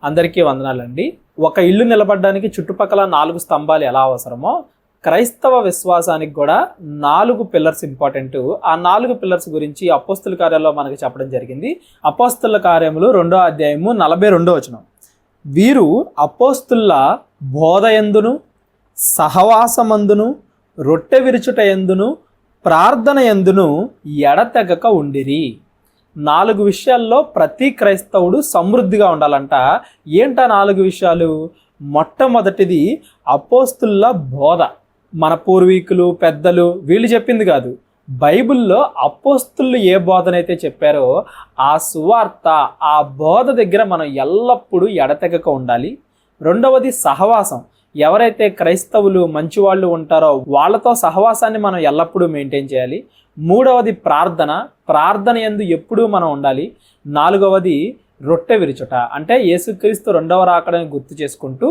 అందరికీ వందనాలండి. ఒక ఇల్లు నిలబడడానికి చుట్టుపక్కల 4 స్తంభాలు ఎలా అవసరమో క్రైస్తవ విశ్వాసానికి కూడా 4 పిల్లర్స్ ఇంపార్టెంట్. ఆ 4 పిల్లర్స్ గురించి అపోస్తుల కార్యాల్లో మనకి చెప్పడం జరిగింది. అపోస్తుల కార్యములు 2వ అధ్యాయము 42వ వచనం. వీరు అపోస్తుల బోధయందును, సహవాసమందును, రొట్టె విరుచుట యందును, ప్రార్థన యందును ఎడతెగక ఉండిరి. 4 విషయాల్లో ప్రతి క్రైస్తవుడు సమృద్ధిగా ఉండాలంట. ఏంటా 4 విషయాలు? మొట్టమొదటిది అపోస్తుల బోధ. మన పూర్వీకులు పెద్దలు వీళ్ళు చెప్పింది కాదు. బైబిల్లో అపోస్తులు ఏ బోధనైతే చెప్పారో ఆ సువార్త, ఆ బోధ దగ్గర మనం ఎల్లప్పుడూ ఎడతెగక ఉండాలి. రెండవది సహవాసం. ఎవరైతే క్రైస్తవులు మంచివాళ్ళు ఉంటారో వాళ్ళతో సహవాసాన్ని మనం ఎల్లప్పుడూ మెయింటైన్ చేయాలి. మూడవది ప్రార్థన యందు ఎప్పుడూ మనం ఉండాలి. 4వది రొట్టె విరుచుట, అంటే యేసుక్రీస్తు 2వ రాకడని గుర్తు చేసుకుంటూ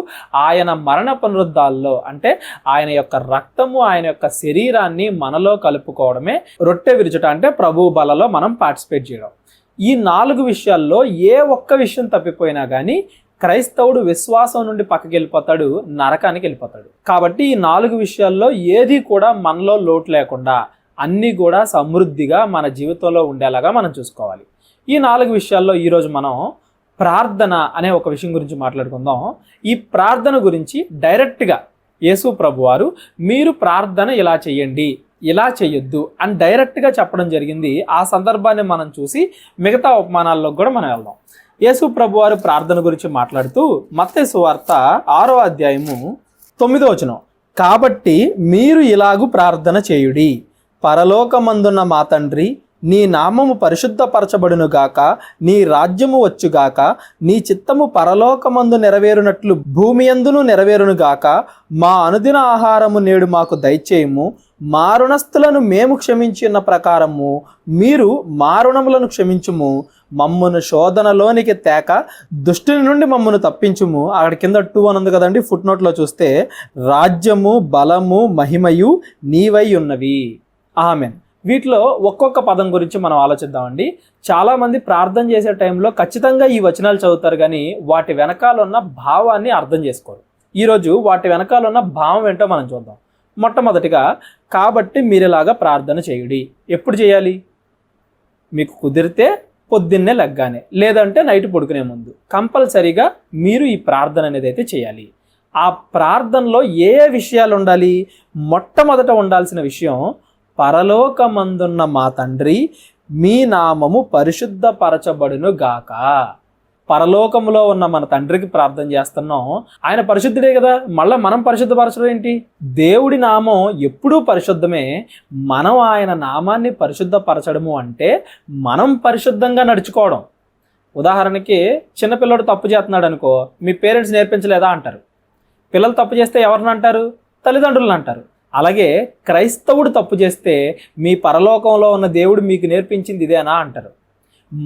ఆయన మరణ పునరుద్ధాల్లో, అంటే ఆయన యొక్క రక్తము, ఆయన యొక్క శరీరాన్ని మనలో కలుపుకోవడమే రొట్టె విరుచుట, అంటే ప్రభు బలలో మనం పార్టిసిపేట్ చేయడం. ఈ 4 విషయాల్లో ఏ ఒక్క విషయం తప్పిపోయినా కానీ క్రైస్తవుడు విశ్వాసం నుండి పక్కకి వెళ్ళిపోతాడు, నరకానికి వెళ్ళిపోతాడు. కాబట్టి ఈ 4 విషయాల్లో ఏది కూడా మనలో లోటు లేకుండా అన్నీ కూడా సమృద్ధిగా మన జీవితంలో ఉండేలాగా మనం చూసుకోవాలి. ఈ 4 విషయాల్లో ఈరోజు మనం ప్రార్థన అనే ఒక విషయం గురించి మాట్లాడుకుందాం. ఈ ప్రార్థన గురించి డైరెక్ట్గా యేసు ప్రభు వారు మీరు ప్రార్థన ఇలా చేయండి, ఇలా చేయొద్దు అని డైరెక్ట్గా చెప్పడం జరిగింది. ఆ సందర్భాన్ని మనం చూసి మిగతా ఉపమానాల్లో కూడా మనం వెళ్దాం. యేసు ప్రభు వారు ప్రార్థన గురించి మాట్లాడుతూ మత్తయి సువార్త 6వ అధ్యాయము 9వ వచనం. కాబట్టి మీరు ఇలాగు ప్రార్థన చేయుడి, పరలోకమందున్న మా తండ్రి, నీ నామము పరిశుద్ధపరచబడునుగాక, నీ రాజ్యము వచ్చుగాక, నీ చిత్తము పరలోకమందు నెరవేరునట్లు భూమి యందును నెరవేరునుగాక, మా అనుదిన ఆహారము నేడు మాకు దయచేయము, మా రుణస్థులను మేము క్షమించిన ప్రకారము మీరు మా రుణములను క్షమించుము, మమ్మను శోధనలోనికి తేక దుష్టుని నుండి మమ్మను తప్పించుము. అక్కడ కింద 2 అని ఉంది కదండి, ఫుట్ నోట్లో చూస్తే, రాజ్యము బలము మహిమయు నీవై ఉన్నవి. ఆమేన్. వీటిలో ఒక్కొక్క పదం గురించి మనం ఆలోచిద్దామండి. చాలామంది ప్రార్థన చేసే టైంలో ఖచ్చితంగా ఈ వచనాలు చదువుతారు కానీ వాటి వెనకాల ఉన్న భావాన్ని అర్థం చేసుకోరు. ఈరోజు వాటి వెనకాల ఉన్న భావం ఏంటో మనం చూద్దాం. మొట్టమొదటిగా, కాబట్టి మీరులాగా ప్రార్థన చేయుడి. ఎప్పుడు చేయాలి? మీకు కుదిరితే పొద్దున్నే లెగ్గానే, లేదంటే నైట్ పడుకునే ముందు కంపల్సరీగా మీరు ఈ ప్రార్థన అనేది అయితే చేయాలి. ఆ ప్రార్థనలో ఏ విషయాలు ఉండాలి? మొట్టమొదట ఉండాల్సిన విషయం, పరలోకమందున్న మా తండ్రి, మీ నామము పరిశుద్ధపరచబడును గాక. పరలోకములో ఉన్న మన తండ్రికి ప్రార్థన చేస్తున్నాం. ఆయన పరిశుద్ధుడే కదా, మళ్ళీ మనం పరిశుద్ధపరచడం ఏంటి? దేవుడి నామం ఎప్పుడూ పరిశుద్ధమే. మనం ఆయన నామాన్ని పరిశుద్ధపరచడము అంటే మనం పరిశుద్ధంగా నడుచుకోవడం. ఉదాహరణకి చిన్నపిల్లడు తప్పు చేస్తున్నాడు అనుకో, మీ పేరెంట్స్ నేర్పించలేదా అంటారు. పిల్లలు తప్పు చేస్తే ఎవరిని అంటారు? తల్లిదండ్రులను అంటారు. అలాగే క్రైస్తవుడు తప్పు చేస్తే మీ పరలోకంలో ఉన్న దేవుడు మీకు నేర్పించింది ఇదేనా అంటారు.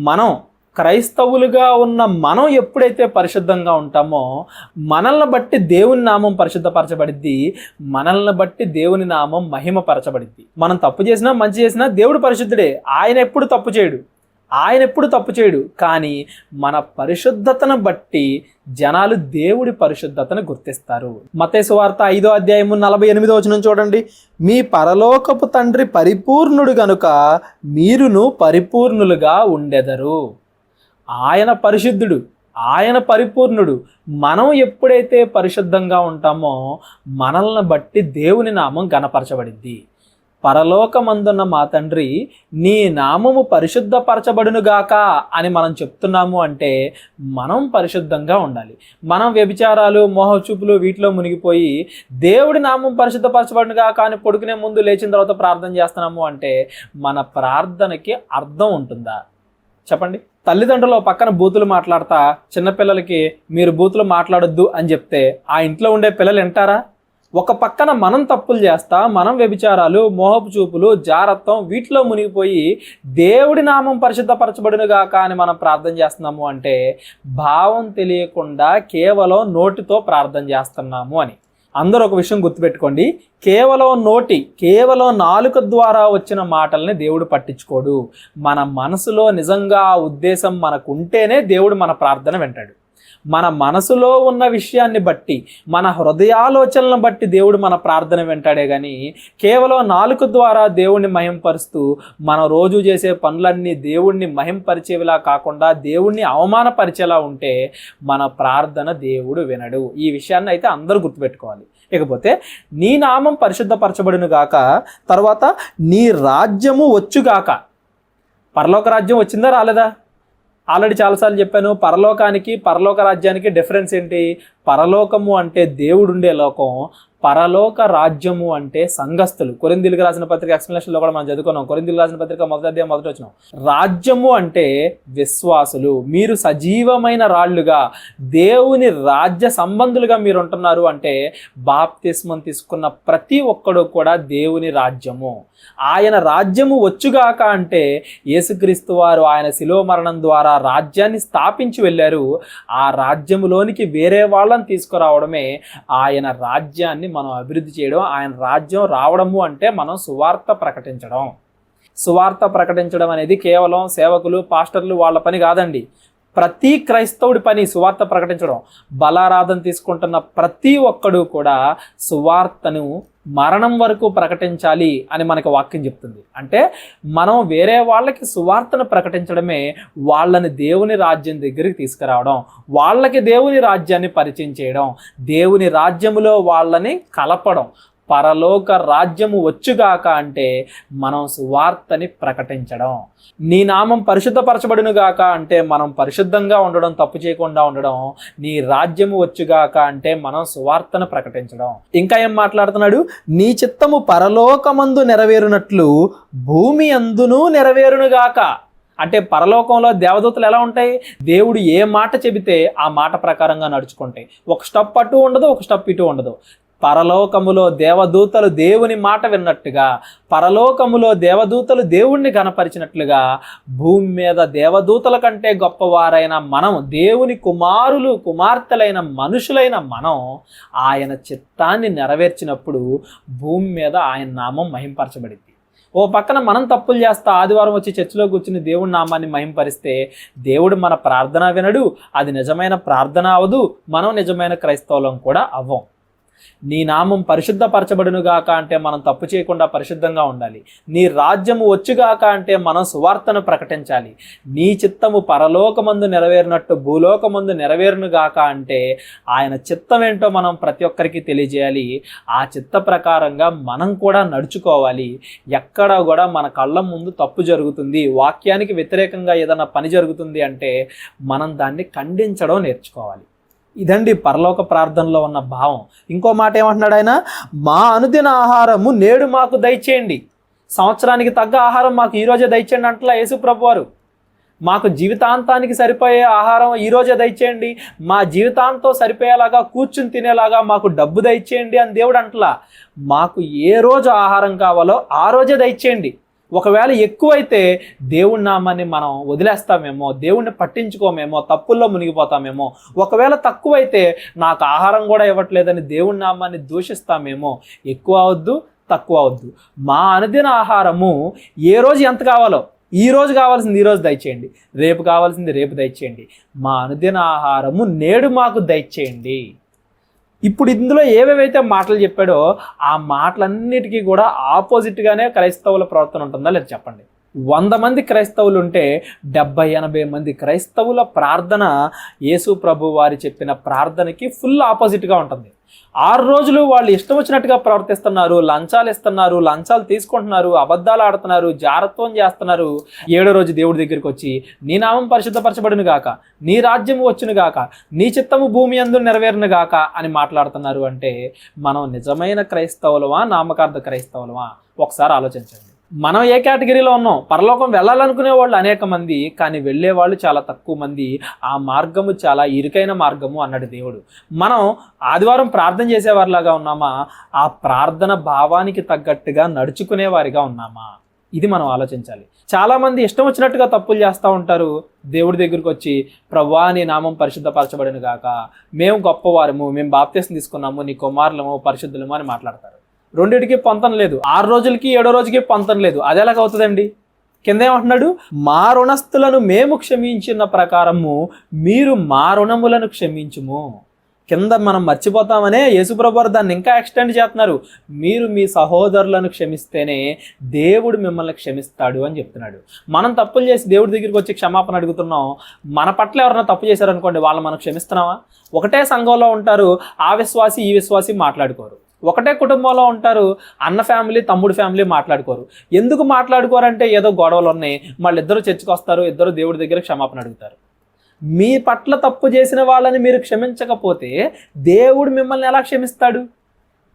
మనం క్రైస్తవులుగా ఉన్న మనం ఎప్పుడైతే పరిశుద్ధంగా ఉంటామో మనల్ని బట్టి దేవుని నామం పరిశుద్ధపరచబడిద్ది, మనల్ని బట్టి దేవుని నామం మహిమపరచబడిద్ది. మనం తప్పు చేసినా మంచి చేసినా దేవుడు పరిశుద్ధుడే, ఆయన ఎప్పుడు తప్పు చేయడు. కానీ మన పరిశుద్ధతను బట్టి జనాలు దేవుడి పరిశుద్ధతను గుర్తిస్తారు. మత్తయి సువార్త 5వ అధ్యాయము 48వ వచనం చూడండి. మీ పరలోకపు తండ్రి పరిపూర్ణుడు గనుక మీరును పరిపూర్ణులుగా ఉండెదరు. ఆయన పరిశుద్ధుడు, ఆయన పరిపూర్ణుడు. మనం ఎప్పుడైతే పరిశుద్ధంగా ఉంటామో మనల్ని బట్టి దేవుని నామం ఘనపరచబడింది. పరలోకమందున్న మా తండ్రి, నీ నామము పరిశుద్ధపరచబడునుగాక అని మనం చెప్తున్నాము అంటే మనం పరిశుద్ధంగా ఉండాలి. మనం వ్యభిచారాలు, మోహచూపులు వీటిలో మునిగిపోయి దేవుడి నామం పరిశుద్ధపరచబడునుగాక అని పడుకునే ముందు లేచిన తర్వాత ప్రార్థన చేస్తున్నాము అంటే మన ప్రార్థనకి అర్థం ఉంటుందా? చెప్పండి. తల్లిదండ్రులు పక్కన బూతులు మాట్లాడతా చిన్నపిల్లలకి మీరు బూతులు మాట్లాడొద్దు అని చెప్తే ఆ ఇంట్లో ఉండే పిల్లలు వింటారా? ఒక పక్కన మనం తప్పులు చేస్తా, మనం వ్యభిచారాలు, మోహపు చూపులు, జారత్వం వీటిలో మునిగిపోయి దేవుడి నామం పరిశుద్ధపరచబడునుగాక అని మనం ప్రార్థన చేస్తున్నాము అంటే భావం తెలియకుండా కేవలం నోటితో ప్రార్థన చేస్తున్నాము అని. అందరూ ఒక విషయం గుర్తుపెట్టుకోండి, కేవలం నాలుక ద్వారా వచ్చిన మాటల్ని దేవుడు పట్టించుకోడు. మన మనసులో నిజంగా ఆ ఉద్దేశం మనకు ఉంటేనే దేవుడు మన ప్రార్థన వింటాడు. మన మనసులో ఉన్న విషయాన్ని బట్టి, మన హృదయాలోచనలను బట్టి దేవుడు మన ప్రార్థన వింటాడే కానీ కేవలం నాలుక ద్వారా దేవుణ్ణి మహింపరుస్తూ మనం రోజు చేసే పనులన్నీ దేవుణ్ణి మహింపరిచేవిలా కాకుండా దేవుణ్ణి అవమానపరిచేలా ఉంటే మన ప్రార్థన దేవుడు వినడు. ఈ విషయాన్ని అయితే అందరూ గుర్తుపెట్టుకోవాలి. ఇకపోతే నీ నామం పరిశుద్ధపరచబడును గాక, తర్వాత నీ రాజ్యము వచ్చుగాక. పరలోక రాజ్యం వచ్చిందా రాలేదా? ఆల్రెడీ చాలాసార్లు చెప్పాను. పరలోకానికి పరలోక రాజ్యానికి డిఫరెన్స్ ఏంటి? పరలోకము అంటే దేవుడు ఉండే లోకం, పరలోక రాజ్యము అంటే సంఘస్థులు. కొరింథీయులకు రాసిన పత్రిక ఎక్స్ప్లెనేషన్లో కూడా మనం చదువుకున్నాం. కొరింథీయులకు రాసిన పత్రిక 1వ అధ్యాయం 1వ వచనం. రాజ్యము అంటే విశ్వాసులు. మీరు సజీవమైన రాళ్లుగా దేవుని రాజ్య సంబంధులుగా మీరు ఉంటున్నారు అంటే బాప్తిస్మం తీసుకున్న ప్రతి ఒక్కడు కూడా దేవుని రాజ్యము. ఆయన రాజ్యము వచ్చుగాక అంటే యేసుక్రీస్తు వారు ఆయన శిలువ మరణం ద్వారా రాజ్యాన్ని స్థాపించి వెళ్ళారు. ఆ రాజ్యములోనికి వేరే వాళ్ళని తీసుకురావడమే ఆయన రాజ్యాన్ని మనం అభివృద్ధి చేయడం. ఆయన రాజ్యం రావడము అంటే మనం సువార్త ప్రకటించడం. సువార్త ప్రకటించడం అనేది కేవలం సేవకులు, పాస్టర్లు వాళ్ళ పని కాదండి. ప్రతి క్రైస్తవుడి పని సువార్త ప్రకటించడం. బలారాధన తీసుకుంటున్న ప్రతి ఒక్కడు కూడా సువార్తను మరణం వరకు ప్రకటించాలి అని మనకు వాక్యం చెప్తుంది. అంటే మనం వేరే వాళ్ళకి సువార్తను ప్రకటించడమే వాళ్ళని దేవుని రాజ్యం దగ్గరికి తీసుకురావడం, వాళ్ళకి దేవుని రాజ్యాన్ని పరిచయం చేయడం, దేవుని రాజ్యములో వాళ్ళని కలపడం. పరలోక రాజ్యము వచ్చుగాక అంటే మనం సువార్తని ప్రకటించడం. నీ నామం పరిశుద్ధపరచబడును గాక అంటే మనం పరిశుద్ధంగా ఉండడం, తప్పు చేయకుండా ఉండడం. నీ రాజ్యము వచ్చుగాక అంటే మనం సువార్తను ప్రకటించడం. ఇంకా ఏం మాట్లాడుతున్నాడు? నీ చిత్తము పరలోకమందు నెరవేరునట్లు భూమి అందును నెరవేరునుగాక. అంటే పరలోకంలో దేవదూతలు ఎలా ఉంటాయి? దేవుడు ఏ మాట చెబితే ఆ మాట ప్రకారంగా నడుచుకుంటాయి. ఒక స్టెప్ అటు ఉండదు, ఒక స్టెప్ ఇటు ఉండదు. పరలోకములో దేవదూతలు దేవుని మాట విన్నట్టుగా, పరలోకములో దేవదూతలు దేవుణ్ణి గణపరిచినట్లుగా భూమి మీద దేవదూతల కంటే గొప్పవారైన మనం, దేవుని కుమారులు కుమార్తెలైన మనుషులైన మనం ఆయన చిత్తాన్ని నెరవేర్చినప్పుడు భూమి మీద ఆయన నామం మహింపరచబడింది. ఓ పక్కన మనం తప్పులు చేస్తా ఆదివారం వచ్చి చర్చిలో కూర్చుని దేవుడి నామాన్ని మహింపరిస్తే దేవుడు మన ప్రార్థన వినడు. అది నిజమైన ప్రార్థన అవదు. మనం నిజమైన క్రైస్తవులం కూడా అవ్వం. నీ నామం పరిశుద్ధపరచబడునుగాక అంటే మనం తప్పు చేయకుండా పరిశుద్ధంగా ఉండాలి. నీ రాజ్యము వచ్చుగాక అంటే మనం సువార్తను ప్రకటించాలి. నీ చిత్తము పరలోకమందు నెరవేరినట్టు భూలోకమందు నెరవేరునుగాక అంటే ఆయన చిత్తం ఏంటో మనం ప్రతి ఒక్కరికి తెలియజేయాలి. ఆ చిత్త ప్రకారంగా మనం కూడా నడుచుకోవాలి. ఎక్కడ కూడా మన కళ్ళ ముందు తప్పు జరుగుతుంది, వాక్యానికి వ్యతిరేకంగా ఏదైనా పని జరుగుతుంది అంటే మనం దాన్ని ఖండించడం నేర్చుకోవాలి. ఇదండి పరలోక ప్రార్థనలో ఉన్న భావం. ఇంకో మాట ఏమంటున్నాడు ఆయన? మా అనుదిన ఆహారము నేడు మాకు దయచేయండి. సంవత్సరానికి తగ్గ ఆహారం మాకు ఈరోజే దయచేయండి అంటలా యేసు ప్రభువారు. మాకు జీవితాంతానికి సరిపోయే ఆహారం ఈరోజే దయచేయండి, మా జీవితాంతం సరిపోయేలాగా కూర్చుని తినేలాగా మాకు డబ్బు దయచేయండి అని దేవుడు అంటలా. మాకు ఏ రోజు ఆహారం కావాలో ఆ రోజే దయచేయండి. ఒకవేళ ఎక్కువైతే దేవుడి నామాన్ని మనం వదిలేస్తామేమో, దేవుణ్ణి పట్టించుకోమేమో, తప్పుల్లో మునిగిపోతామేమో. ఒకవేళ తక్కువైతే నాకు ఆహారం కూడా ఇవ్వట్లేదని దేవుడి నామాన్ని దూషిస్తామేమో. ఎక్కువ అవద్దు, తక్కువ అవద్దు. మా అనుదిన ఆహారము ఏ రోజు ఎంత కావాలో ఈ రోజు కావాల్సింది ఈ రోజు దయచేయండి, రేపు కావాల్సింది రేపు దయచేయండి. మా అనుదిన ఆహారము నేడు మాకు దయచేయండి. ఇప్పుడు ఇందులో ఏవేవైతే మాటలు చెప్పాడో ఆ మాటలన్నిటికీ కూడా ఆపోజిట్గానే క్రైస్తవుల ప్రవర్తన ఉంటుందా లేదా చెప్పండి. 100 మంది క్రైస్తవులు ఉంటే 70-80 మంది క్రైస్తవుల ప్రార్థన యేసు ప్రభు వారి చెప్పిన ప్రార్థనకి ఫుల్ ఆపోజిట్గా ఉంటుంది. 6 రోజులు వాళ్ళు ఇష్టం వచ్చినట్టుగా ప్రవర్తిస్తున్నారు, లంచాలు ఇస్తున్నారు, లంచాలు తీసుకుంటున్నారు, అబద్ధాలు ఆడుతున్నారు, జారత్వం చేస్తున్నారు. 7వ రోజు దేవుడి దగ్గరికి వచ్చి నీ నామం పరిశుద్ధపరచబడును గాక, నీ రాజ్యం వచ్చును గాక, నీ చిత్తము భూమి యందు నెరవేరును గాక అని మాట్లాడుతున్నారు. అంటే మనం నిజమైన క్రైస్తవులమా, నామకార్థ క్రైస్తవులమా? ఒకసారి ఆలోచించండి. మనం ఏ కేటగిరీలో ఉన్నాం? పరలోకం వెళ్ళాలనుకునే వాళ్ళు అనేక మంది, కానీ వెళ్ళే వాళ్ళు చాలా తక్కువ మంది. ఆ మార్గము చాలా ఇరుకైన మార్గము అన్నాడు దేవుడు. మనం ఆదివారం ప్రార్థన చేసేవారిలాగా ఉన్నామా? ఆ ప్రార్థన భావానికి తగ్గట్టుగా నడుచుకునే వారిగా ఉన్నామా? ఇది మనం ఆలోచించాలి. చాలామంది ఇష్టం వచ్చినట్టుగా తప్పులు చేస్తూ ఉంటారు. దేవుడి దగ్గరికి వచ్చి ప్రభువా నీ నామం పరిశుద్ధపరచబడును గాక, మేము గొప్పవారము, మేము బాప్తిస్మం తీసుకున్నాము, నీ కుమారులము పరిశుద్ధులము అని మాట్లాడతారు. రెండిటికి పొంతం లేదు. 6 రోజులకి 7వ రోజుకి పొంతం లేదు. అది ఎలాగవుతుందండి? కింద ఏమంటున్నాడు, మా రుణస్థులను మేము క్షమించిన ప్రకారము మీరు మా రుణములను క్షమించుము. కింద మనం మర్చిపోతామనే యేసుప్రభు వారు దాన్ని ఇంకా ఎక్స్టెండ్ చేస్తున్నారు. మీరు మీ సహోదరులను క్షమిస్తేనే దేవుడు మిమ్మల్ని క్షమిస్తాడు అని చెప్తున్నాడు. మనం తప్పులు చేసి దేవుడి దగ్గరికి వచ్చి క్షమాపణ అడుగుతున్నాం. మన పట్ల ఎవరైనా తప్పు చేశారనుకోండి, వాళ్ళు మనం క్షమిస్తున్నావా? ఒకటే సంఘంలో ఉంటారు, ఆ విశ్వాసి ఈ విశ్వాసి మాట్లాడుకోరు. ఒకటే కుటుంబంలో ఉంటారు, అన్న ఫ్యామిలీ తమ్ముడు ఫ్యామిలీ మాట్లాడుకోరు. ఎందుకు మాట్లాడుకోరంటే ఏదో గొడవలు ఉన్నాయి, మళ్ళీ ఇద్దరు చర్చకు వస్తారు, ఇద్దరు దేవుడి దగ్గర క్షమాపణ అడుగుతారు. మీ పట్ల తప్పు చేసిన వాళ్ళని మీరు క్షమించకపోతే దేవుడు మిమ్మల్ని ఎలా క్షమిస్తాడు?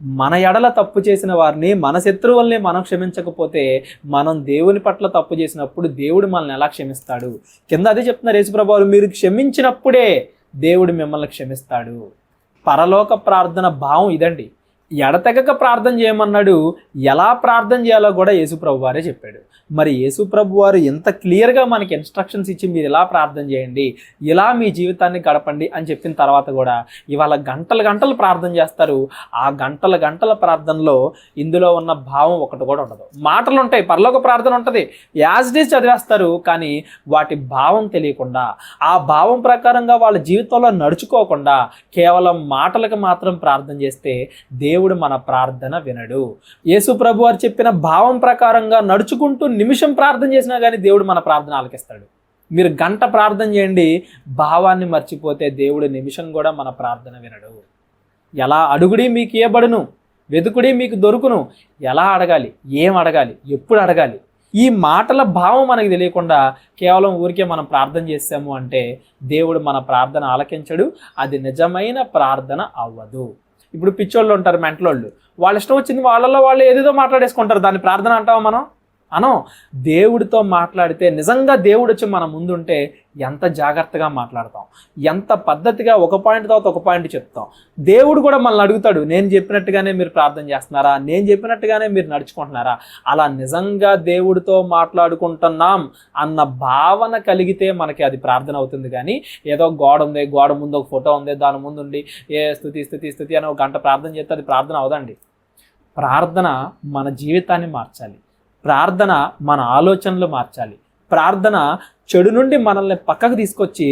మన ఎడల తప్పు చేసిన వారిని, మన శత్రువుల్ని మనం క్షమించకపోతే మనం దేవుని పట్ల తప్పు చేసినప్పుడు దేవుడు మనల్ని ఎలా క్షమిస్తాడు? కింద అదే చెప్తున్నారు యేసుప్రభువు వారు, మీరు క్షమించినప్పుడే దేవుడు మిమ్మల్ని క్షమిస్తాడు. పరలోక ప్రార్థన భావం ఇదండి. ఎడతెగక ప్రార్థన చేయమన్నాడు. ఎలా ప్రార్థన చేయాలో కూడా యేసుప్రభు వారే చెప్పాడు. మరి యేసుప్రభు వారు ఎంత క్లియర్గా మనకి ఇన్స్ట్రక్షన్స్ ఇచ్చి మీరు ఇలా ప్రార్థన చేయండి, ఇలా మీ జీవితాన్ని గడపండి అని చెప్పిన తర్వాత కూడా ఇవాళ గంటలు గంటలు ప్రార్థన చేస్తారు. ఆ గంటల గంటల ప్రార్థనలో ఇందులో ఉన్న భావం ఒకటి కూడా ఉండదు. మాటలు ఉంటాయి, పరలోక ప్రార్థన ఉంటుంది, యాజ్ ఇట్ ఈజ్ చదివేస్తారు, కానీ వాటి భావం తెలియకుండా, ఆ భావం ప్రకారంగా వాళ్ళ జీవితంలో నడుచుకోకుండా కేవలం మాటలకు మాత్రం ప్రార్థన చేస్తే దేవుడు మన ప్రార్థన వినడు. యేసు ప్రభు వారు చెప్పిన భావం ప్రకారంగా నడుచుకుంటూ నిమిషం ప్రార్థన చేసినా కానీ దేవుడు మన ప్రార్థన ఆలకిస్తాడు. మీరు గంట ప్రార్థన చేయండి, భావాన్ని మర్చిపోతే దేవుడు నిమిషం కూడా మన ప్రార్థన వినడు. ఎలా అడుగుడి మీకు ఇయ్యబడును, వెతుకుడి మీకు దొరుకును. ఎలా అడగాలి, ఏం అడగాలి, ఎప్పుడు అడగాలి, ఈ మాటల భావం మనకు తెలియకుండా కేవలం ఊరికే మనం ప్రార్థన చేసాము అంటే దేవుడు మన ప్రార్థన ఆలకించడు. అది నిజమైన ప్రార్థన అవ్వదు. ఇప్పుడు పిచ్చోళ్ళు ఉంటారు, మెంటలోళ్ళు, వాళ్ళ ఇష్టం వచ్చింది వాళ్ళలో వాళ్ళు ఏదేదో మాట్లాడేసుకుంటారు. దాన్ని ప్రార్థన అంటావా మనం? అనం. దేవుడితో మాట్లాడితే, నిజంగా దేవుడు వచ్చి మన ముందుంటే ఎంత జాగ్రత్తగా మాట్లాడతాం, ఎంత పద్ధతిగా ఒక పాయింట్ తర్వాత ఒక పాయింట్ చెప్తాం. దేవుడు కూడా మనల్ని అడుగుతాడు, నేను చెప్పినట్టుగానే మీరు ప్రార్థన చేస్తున్నారా, నేను చెప్పినట్టుగానే మీరు నడుచుకుంటున్నారా? అలా నిజంగా దేవుడితో మాట్లాడుకుంటున్నాం అన్న భావన కలిగితే మనకి అది ప్రార్థన అవుతుంది. కానీ ఏదో గోడ ఉంది, గోడ ముందు ఒక ఫోటో ఉంది, దాని ముందు ఉండి ఏ స్తుతి స్తుతి స్తుతి అని ఒక గంట ప్రార్థన చేస్తే అది ప్రార్థన అవదండి. ప్రార్థన మన జీవితాన్ని మార్చాలి. ప్రార్థన మన ఆలోచనలు మార్చాలి. ప్రార్థన చెడు నుండి మనల్ని పక్కకు తీసుకొచ్చి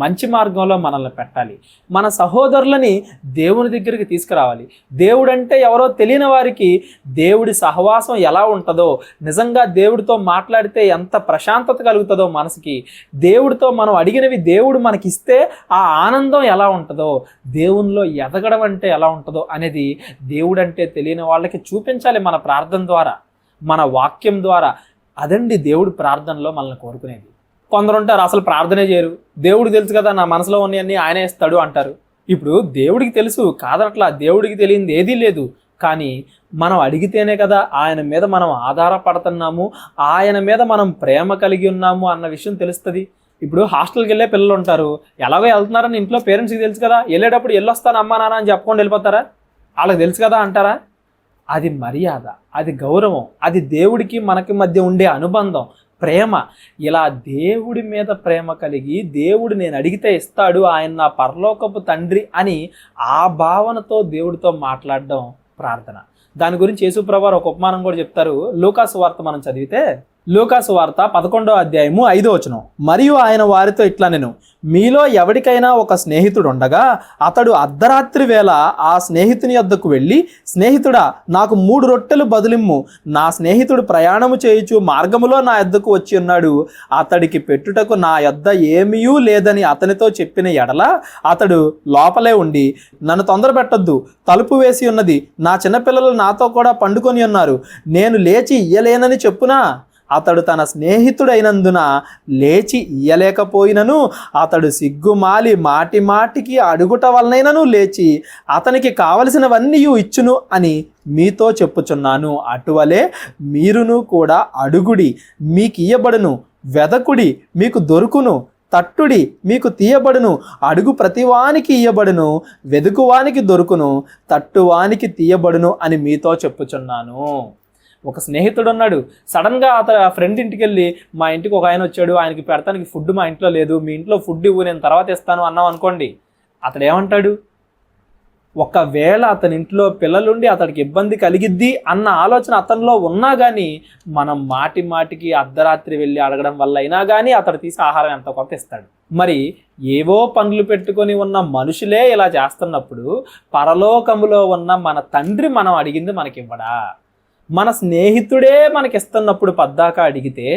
మంచి మార్గంలో మనల్ని పెట్టాలి. మన సహోదరులని దేవుని దగ్గరికి తీసుకురావాలి. దేవుడు అంటే ఎవరో తెలియని వారికి దేవుడి సహవాసం ఎలా ఉంటుందో, నిజంగా దేవుడితో మాట్లాడితే ఎంత ప్రశాంతత కలుగుతుందో మనసుకి, దేవుడితో మనం అడిగినవి దేవుడు మనకిస్తే ఆ ఆనందం ఎలా ఉంటుందో, దేవునిలో ఎదగడం అంటే ఎలా ఉంటుందో అనేది దేవుడు అంటే తెలియని వాళ్ళకి చూపించాలి మన ప్రార్థన ద్వారా, మన వాక్యం ద్వారా. అదండి దేవుడు ప్రార్థనలో మనల్ని కోరుకునేది. కొందరు ఉంటారు అసలు ప్రార్థనే చేయరు, దేవుడికి తెలుసు కదా నా మనసులో ఉన్నవన్నీ ఆయనే ఇస్తాడు అంటారు. ఇప్పుడు దేవుడికి తెలుసు కాదనట్లా, దేవుడికి తెలియంది ఏదీ లేదు. కానీ మనం అడిగితేనే కదా ఆయన మీద మనం ఆధారపడుతున్నాము, ఆయన మీద మనం ప్రేమ కలిగి ఉన్నాము అన్న విషయం తెలుస్తుంది. ఇప్పుడు హాస్టల్కి వెళ్ళే పిల్లలు ఉంటారు, ఎలాగో వెళ్తున్నారని ఇంట్లో పేరెంట్స్కి తెలుసు కదా, వెళ్ళేటప్పుడు వెళ్ళొస్తాను అమ్మా నాన్న అని చెప్పుకొని వెళ్ళిపోతారా? వాళ్ళకి తెలుసు కదా అంటారా? అది మర్యాద, అది గౌరవం, అది దేవుడికి మనకి మధ్య ఉండే అనుబంధం, ప్రేమ. ఇలా దేవుడి మీద ప్రేమ కలిగి దేవుడు నేను అడిగితే ఇస్తాడు, ఆయన నా పరలోకపు తండ్రి అని ఆ భావనతో దేవుడితో మాట్లాడడం ప్రార్థన. దాని గురించి యేసుప్రభు వారు ఒక ఉపమానం కూడా చెప్తారు. లూకాసు వార్త మనం చదివితే, లూకాసు వార్త 11వ అధ్యాయము 5వ వచనం, మరియు ఆయన వారితో ఇట్లా నేను, మీలో ఎవరికైనా ఒక స్నేహితుడు ఉండగా అతడు అర్ధరాత్రి వేళ ఆ స్నేహితుని యొద్దకు వెళ్ళి, స్నేహితుడా నాకు 3 రొట్టెలు బదులిమ్ము, నా స్నేహితుడు ప్రయాణము చేయుచు మార్గములో నా యొద్దకు వచ్చి ఉన్నాడు, అతడికి పెట్టుటకు నా యొద్ద ఏమీ లేదని అతనితో చెప్పిన ఎడల అతడు లోపలే ఉండి, నన్ను తొందర పెట్టొద్దు, తలుపు వేసి ఉన్నది, నా చిన్నపిల్లలు నాతో కూడా పండుకొని ఉన్నారు, నేను లేచి ఇయ్యలేనని చెప్పునా? అతడు తన స్నేహితుడైనందున లేచి ఇయ్యలేకపోయినను అతడు సిగ్గుమాలి మాటి మాటికి అడుగుట వలనైనను లేచి అతనికి కావలసినవన్నీ ఇచ్చును అని మీతో చెప్పుచున్నాను. అటువలే మీరును కూడా అడుగుడి మీకు ఇయ్యబడును, వెదకుడి మీకు దొరుకును, తట్టుడి మీకు తీయబడును, అడుగు ప్రతివానికి ఇయ్యబడును, వెదుకువానికి దొరుకును, తట్టువానికి తీయబడును అని మీతో చెప్పుచున్నాను. ఒక స్నేహితుడు ఉన్నాడు, సడన్గా ఫ్రెండ్ ఇంటికి వెళ్ళి, మా ఇంటికి ఒక ఆయన వచ్చాడు, ఆయనకి పెడతానికి ఫుడ్ మా ఇంట్లో లేదు, మీ ఇంట్లో ఫుడ్ ఇవ్వు నేను తర్వాత ఇస్తాను అన్నాం అనుకోండి, అతడు ఏమంటాడు? ఒకవేళ అతని ఇంట్లో పిల్లలుండి అతడికి ఇబ్బంది కలిగిద్ది అన్న ఆలోచన అతనిలో ఉన్నా కానీ మనం మాటి మాటికి అర్ధరాత్రి వెళ్ళి అడగడం వల్ల అయినా కానీ అతడు తీసి ఆహారం ఎంత కొంత ఇస్తాడు. మరి ఏవో పనులు పెట్టుకొని ఉన్న మనుషులే ఇలా చేస్తున్నప్పుడు పరలోకములో ఉన్న మన తండ్రి మనం అడిగింది మనకివ్వడా? మన స్నేహితుడే మనకిస్తున్నప్పుడు పద్దాక అడిగితే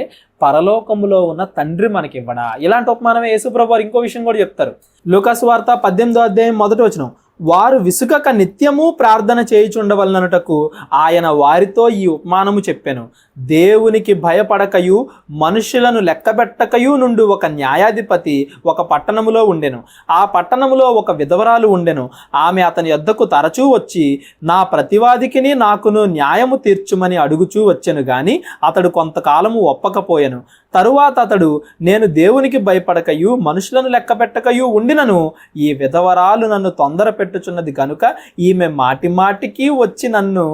పరలోకములో ఉన్న తండ్రి మనకివ్వడా? ఇలాంటి ఉపమానమే యేసుప్రభు వారు ఇంకో విషయం కూడా చెప్తారు. లూకాసు వార్త 18వ అధ్యాయం 1వ వచనం, వారు విసుకక నిత్యము ప్రార్థన చేయుచుండవలనటకు ఆయన వారితో ఈ ఉపమానము చెప్పెను. దేవునికి భయపడకయు మనుషులను లెక్కబెట్టకయు నుండి ఒక న్యాయాధిపతి ఒక పట్టణములో ఉండెను. ఆ పట్టణములో ఒక విధవరాలు ఉండెను. ఆమె అతని యొద్దకు తరచూ వచ్చి నా ప్రతివాదికిని నాకును న్యాయము తీర్చుమని అడుగుచూ వచ్చెను గాని అతడు కొంతకాలము ఒప్పకపోయెను. తరువాత అతడు నేను దేవునికి భయపడకయు మనుషులను లెక్కబెట్టకయు ఉండినను ఈ విధవరాలు నన్ను తొందర పెట్టుచున్నది కనుక ఈమె మాటి మాటికి వచ్చి నన్ను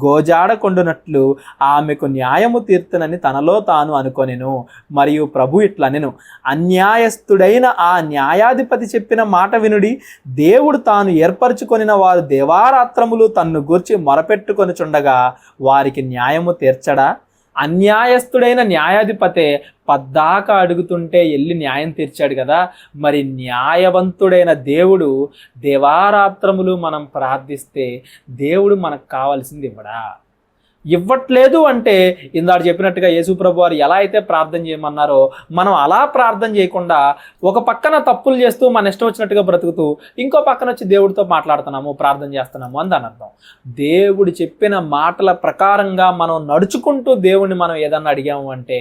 గోజాడకొండునట్లు ఆమెకు న్యాయము తీర్తునని తనలో తాను అనుకొనెను. మరియు ప్రభు ఇట్లనెను, అన్యాయస్తుడైన ఆ న్యాయాధిపతి చెప్పిన మాట వినుడి. దేవుడు తాను ఏర్పరచుకొనిన వారు దేవారాత్రములు తన్ను గూర్చి మొరపెట్టుకొనిచుండగా వారికి న్యాయము తీర్చడా? అన్యాయస్తుడైన న్యాయాధిపతే పద్దాక అడుగుతుంటే వెళ్ళి న్యాయం తీర్చాడు కదా. మరి న్యాయవంతుడైన దేవుడు దేవారాత్రములు మనం ప్రార్థిస్తే దేవుడు మనకు కావాల్సింది ఇవ్వడా? ఇవ్వట్లేదు అంటే ఇందాడు చెప్పినట్టుగా యేసుప్రభు వారు ఎలా అయితే ప్రార్థన చేయమన్నారో మనం అలా ప్రార్థన చేయకుండా ఒక పక్కన తప్పులు చేస్తూ మన ఇష్టం వచ్చినట్టుగా బ్రతుకుతూ ఇంకో పక్కన వచ్చి దేవుడితో మాట్లాడుతున్నాము, ప్రార్థన చేస్తున్నాము అని దాని అర్థం. దేవుడు చెప్పిన మాటల ప్రకారంగా మనం నడుచుకుంటూ దేవుణ్ణి మనం ఏదన్నా అడిగాము అంటే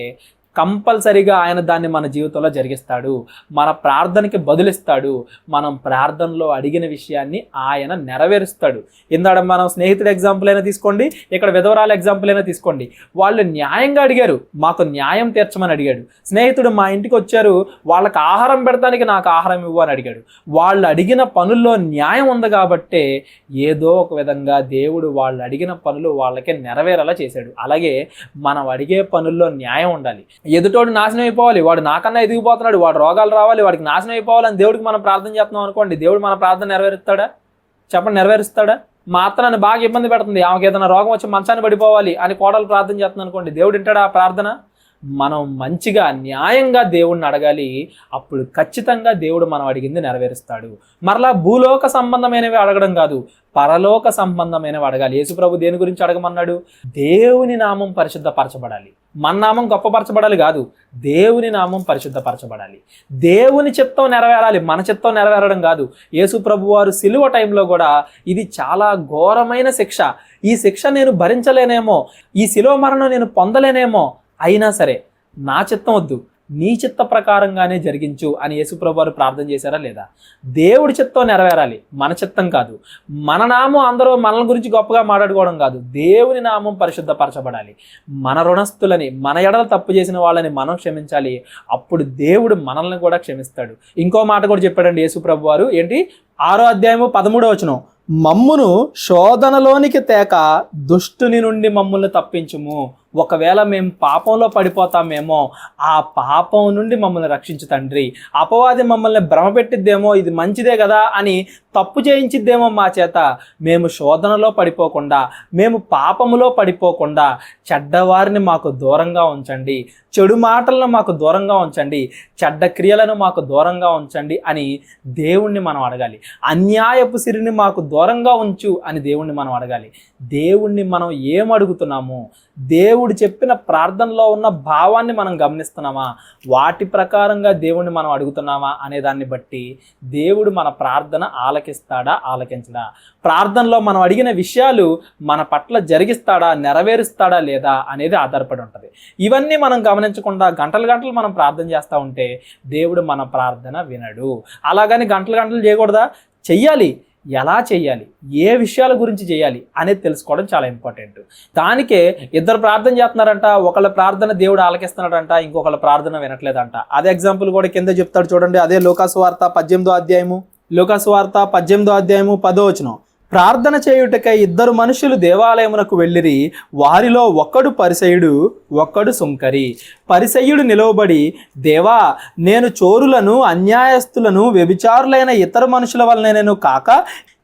కంపల్సరీగా ఆయన దాన్ని మన జీవితంలో జరిగిస్తాడు. మన ప్రార్థనకి బదులిస్తాడు. మనం ప్రార్థనలో అడిగిన విషయాన్ని ఆయన నెరవేరుస్తాడు. ఇందాడ మనం స్నేహితుడు ఎగ్జాంపుల్ అయినా తీసుకోండి, ఇక్కడ విధవరాల ఎగ్జాంపుల్ అయినా తీసుకోండి. వాళ్ళు న్యాయంగా అడిగారు, మాకు న్యాయం తీర్చమని అడిగాడు. స్నేహితుడు మా ఇంటికి వచ్చారు, వాళ్ళకి ఆహారం పెడతానికి నాకు ఆహారం ఇవ్వు అని అడిగాడు. వాళ్ళు అడిగిన పనుల్లో న్యాయం ఉంది కాబట్టే ఏదో ఒక విధంగా దేవుడు వాళ్ళు అడిగిన పనులు వాళ్ళకే నెరవేరేలా చేశాడు. అలాగే మనం అడిగే పనుల్లో న్యాయం ఉండాలి. ఎదుటోడు నాశనం అయిపోవాలి, వాడు నాకన్నా ఎదిగిపోతున్నాడు, వాడు రోగాలు రావాలి, వాడికి నాశనం అయిపోవాలని దేవుడికి మనం ప్రార్థన చేస్తున్నాం అనుకోండి, దేవుడు మన ప్రార్థన నెరవేరుస్తాడా? చెప్పండి, నెరవేరుస్తాడా? మా అత్త నన్ను బాగా ఇబ్బంది పెడుతుంది, ఆమెకి ఏదైనా రోగం వచ్చి మంచాన్ని పడిపోవాలి అని కోడలు ప్రార్థన చేస్తున్నాను అనుకోండి, దేవుడు వింటాడా ఆ ప్రార్థన? మనం మంచిగా న్యాయంగా దేవుడిని అడగాలి. అప్పుడు ఖచ్చితంగా దేవుడు మనం అడిగింది నెరవేరుస్తాడు. మరలా భూలోక సంబంధమైనవి అడగడం కాదు, పరలోక సంబంధమైనవి అడగాలి. యేసుప్రభు దేని గురించి అడగమన్నాడు? దేవుని నామం పరిశుద్ధపరచబడాలి. మన నామం గొప్పపరచబడాలి కాదు, దేవుని నామం పరిశుద్ధపరచబడాలి. దేవుని చిత్తం నెరవేరాలి, మన చిత్తం నెరవేరడం కాదు. యేసుప్రభు వారు సిలువ టైంలో కూడా ఇది చాలా ఘోరమైన శిక్ష, ఈ శిక్ష నేను భరించలేనేమో, ఈ సిలువ మరణం నేను పొందలేనేమో, అయినా సరే నా చిత్తం వద్దు, నీ చిత్త ప్రకారంగానే జరిగించు అని యేసుప్రభు వారు ప్రార్థన చేశారా లేదా? దేవుడి చిత్తం నెరవేరాలి, మన చిత్తం కాదు. మన నామం అందరూ మనల గురించి గొప్పగా మాట్లాడుకోవడం కాదు, దేవుని నామం పరిశుద్ధపరచబడాలి. మన రుణస్థులని, మన ఎడల తప్పు చేసిన వాళ్ళని మనం క్షమించాలి. అప్పుడు దేవుడు మనల్ని కూడా క్షమిస్తాడు. ఇంకో మాట కూడా చెప్పాడండి యేసుప్రభు వారు, ఏంటి? 6వ అధ్యాయము 13వ వచనం, మమ్మును శోధనలోనికి తేక దుష్టుని నుండి మమ్మల్ని తప్పించుము. ఒకవేళ మేము పాపంలో పడిపోతామేమో, ఆ పాపం నుండి మమ్మల్ని రక్షించు తండ్రి. అపవాది మమ్మల్ని భ్రమపెట్టిద్దేమో, ఇది మంచిదే కదా అని తప్పు చేయించిద్దేమో మా చేత. మేము శోధనలో పడిపోకుండా, మేము పాపములో పడిపోకుండా చెడ్డవారిని మాకు దూరంగా ఉంచండి, చెడు మాటలను మాకు దూరంగా ఉంచండి, చెడ్డ క్రియలను మాకు దూరంగా ఉంచండి అని దేవుణ్ణి మనం అడగాలి. అన్యాయపు సిరిని మాకు దూరంగా ఉంచు అని దేవుణ్ణి మనం అడగాలి. దేవుణ్ణి మనం ఏం అడుగుతున్నాము, దేవుడు చెప్పిన ప్రార్థనలో ఉన్న భావాన్ని మనం గమనిస్తున్నామా, వాటి ప్రకారంగా దేవుణ్ణి మనం అడుగుతున్నామా అనే దాన్ని బట్టి దేవుడు మన ప్రార్థన ఆలకిస్తాడా ఆలకించడా, ప్రార్థనలో మనం అడిగిన విషయాలు మన పట్ల జరిగిస్తాడా నెరవేరుస్తాడా లేదా అనేది ఆధారపడి ఉంటుంది. ఇవన్నీ మనం గమనించకుండా గంటలు గంటలు మనం ప్రార్థన చేస్తూ ఉంటే దేవుడు మన ప్రార్థన వినడు. అలాగని గంటలు గంటలు చేయకూడదా? చెయ్యాలి. ఎలా చేయాలి, ఏ విషయాల గురించి చేయాలి అనేది తెలుసుకోవడం చాలా ఇంపార్టెంట్. దానికే ఇద్దరు ప్రార్థన చేస్తున్నారంట, ఒకళ్ళ ప్రార్థన దేవుడు ఆలకిస్తున్నాడంట, ఇంకొకళ్ళ ప్రార్థన వినట్లేదంట. అదే ఎగ్జాంపుల్ కూడా కింద చెప్తాడు చూడండి. అదే లూకాసు వార్త 18వ అధ్యాయము, లూకాసు వార్త 18వ అధ్యాయము 10వ వచనం, ప్రార్థన చేయుటకై ఇద్దరు మనుషులు దేవాలయమునకు వెళ్ళిరి. వారిలో ఒకడు పరిసయుడు, ఒకడు సుంకరి. పరిసయ్యుడు నిలవబడి, దేవా, నేను చోరులను, అన్యాయస్తులను, వ్యభిచారులైన ఇతర మనుషుల వలనైనను కాక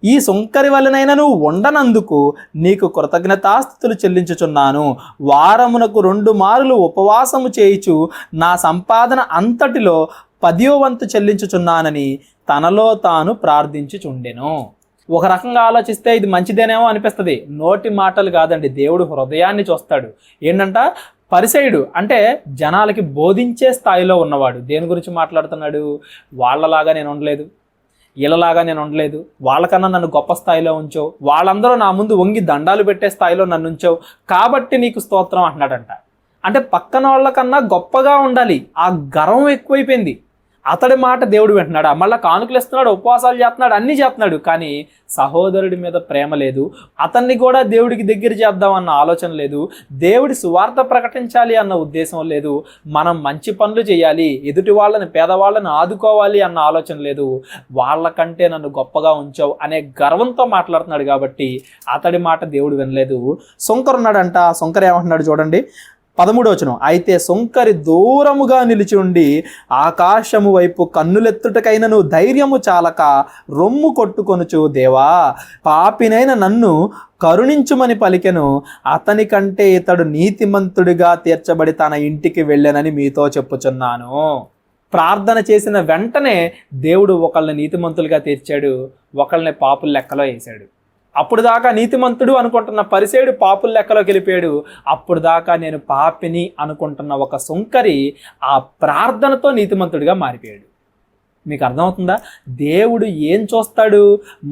ఈ సుంకరి వలనైనను ఉండనందుకు నీకు కృతజ్ఞతాస్తుతులు చెల్లించుచున్నాను. వారమునకు 2 మారులు ఉపవాసము చేయుచు నా సంపాదన అంతటిలో 10వ వంతు చెల్లించుచున్నానని తనలో తాను ప్రార్థించుచుండెను. ఒక రకంగా ఆలోచిస్తే ఇది మంచిదేనేమో అనిపిస్తుంది. నోటి మాటలు కాదండి, దేవుడు హృదయాన్ని చూస్తాడు. ఏంటంట, పరిసయుడు అంటే జనాలకి బోధించే స్థాయిలో ఉన్నవాడు. దేని గురించి మాట్లాడుతున్నాడు? వాళ్ళలాగా నేను ఉండలేదు, వీళ్ళలాగా నేను ఉండలేదు, వాళ్ళకన్నా నన్ను గొప్ప స్థాయిలో ఉంచావు, వాళ్ళందరూ నా ముందు వంగి దండాలు పెట్టే స్థాయిలో నన్ను ఉంచావు, కాబట్టి నీకు స్తోత్రం అంటున్నాడంట. అంటే పక్కన వాళ్ళకన్నా గొప్పగా ఉండాలి. ఆ గర్వం ఎక్కువైపోయింది. అతడి మాట దేవుడు వింటున్నాడు, మళ్ళీ కానుకలు ఇస్తున్నాడు, ఉపవాసాలు చేస్తున్నాడు, అన్నీ చేస్తున్నాడు, కానీ సహోదరుడి మీద ప్రేమ లేదు. అతన్ని కూడా దేవుడికి దగ్గర చేద్దామన్న ఆలోచన లేదు. దేవుడి సువార్త ప్రకటించాలి అన్న ఉద్దేశం లేదు. మనం మంచి పనులు చేయాలి, ఎదుటి వాళ్ళని, పేదవాళ్ళని ఆదుకోవాలి అన్న ఆలోచన లేదు. వాళ్ళకంటే నన్ను గొప్పగా ఉంచావు అనే గర్వంతో మాట్లాడుతున్నాడు కాబట్టి అతడి మాట దేవుడు వినలేదు. సుంకరున్నాడంట. సుంకరు ఏమంటున్నాడు చూడండి, 13వ వచనం. అయితే సుంకరి దూరముగా నిలిచి ఉండి ఆకాశము వైపు కన్నులెత్తుటకైనను ధైర్యము చాలక రొమ్ము కొట్టుకొనుచు, దేవా, పాపినైన నన్ను కరుణించుమని పలికెను. అతని కంటే ఇతడు నీతిమంతుడిగా తీర్చబడి తన ఇంటికి వెళ్ళానని మీతో చెప్పుచున్నాను. ప్రార్థన చేసిన వెంటనే దేవుడు ఒకళ్ళని నీతిమంతులుగా తీర్చాడు, ఒకళ్ళని పాపుల లెక్కలో వేశాడు. అప్పుడు దాకా నీతిమంతుడు అనుకుంటున్న పరిసయుడు పాపుల లెక్కలోకి వెళ్ళిపోయాడు. అప్పుడు దాకా నేను పాపిని అనుకుంటున్న ఒక సుంకరి ఆ ప్రార్థనతో నీతిమంతుడిగా మారిపోయాడు. మీకు అర్థమవుతుందా? దేవుడు ఏం చూస్తాడు?